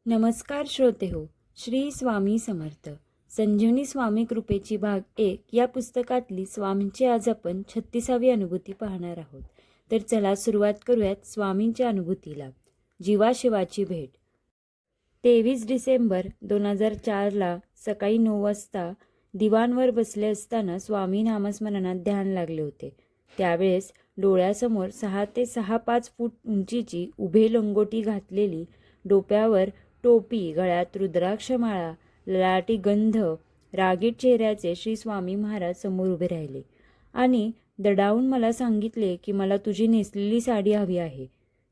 नमस्कार श्रोते हो. श्री स्वामी समर्थ. संजीवनी स्वामी कृपेची भाग 1 या पुस्तकातली स्वामींची आज आपण 36वी अनुभूती पाहणार आहोत. तर चला सुरुवात करूयात स्वामींच्या अनुभूतीला. जीवाशिवाची भेट. 23 डिसेंबर 2004ला सकाळी 9 वाजता दिवाणवर बसले असताना स्वामी नामस्मरणात ध्यान लागले होते. त्यावेळेस डोळ्यासमोर 6 ते 6.5 फूट उंचीची उभे लंगोटी घातलेली, डोक्यावर टोपी, गळ्यात रुद्राक्षमाळा, ललाटी गंध, रागीट चेहऱ्याचे श्री स्वामी महाराज समोर उभे राहिले आणि दडावून मला सांगितले की मला तुझी नेसलेली साडी हवी आहे.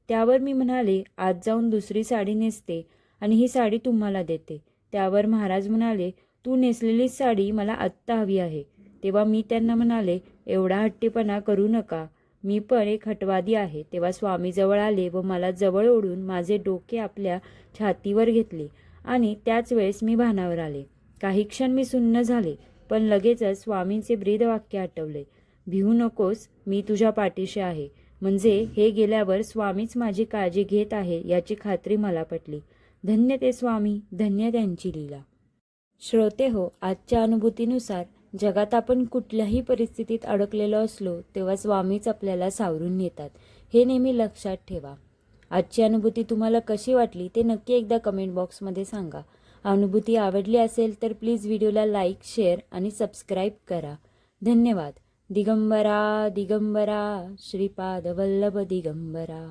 त्यावर मी म्हणाले, आज जाऊन दुसरी साडी नेसते आणि ही साडी तुम्हाला देते. त्यावर महाराज म्हणाले, तू नेसलेली साडी मला आत्ता हवी आहे. तेव्हा मी त्यांना म्हणाले, एवढा हट्टीपणा करू नका, मी पण एक हटवादी आहे. तेव्हा स्वामी जवळ आले व मला जवळ ओढून माझे डोके आपल्या छातीवर घेतले आणि त्याच वेळेस मी भानावर आले. काही क्षण मी सुन्न झाले, पण लगेचच स्वामींचे ब्रीदवाक्य आठवले, भिवू नकोस, मी तुझ्या पाठीशी आहे. म्हणजे हे गेल्यावर स्वामीच माझी काळजी घेत आहे याची खात्री मला पटली. धन्य ते स्वामी, धन्य त्यांची लीला. श्रोते हो, आजच्या अनुभूतीनुसार जगात आपण कुठल्याही परिस्थितीत अडकलेलो असलो तेव्हा स्वामीच आपल्याला सावरून नेतात, हे नेहमी लक्षात ठेवा. आजची अनुभूती तुम्हाला कशी वाटली ते नक्की एकदा कमेंट बॉक्समध्ये सांगा. अनुभूती आवडली असेल तर प्लीज व्हिडिओला लाईक, शेअर आणि सबस्क्राईब करा. धन्यवाद. दिगंबरा दिगंबरा श्रीपाद वल्लभ दिगंबरा.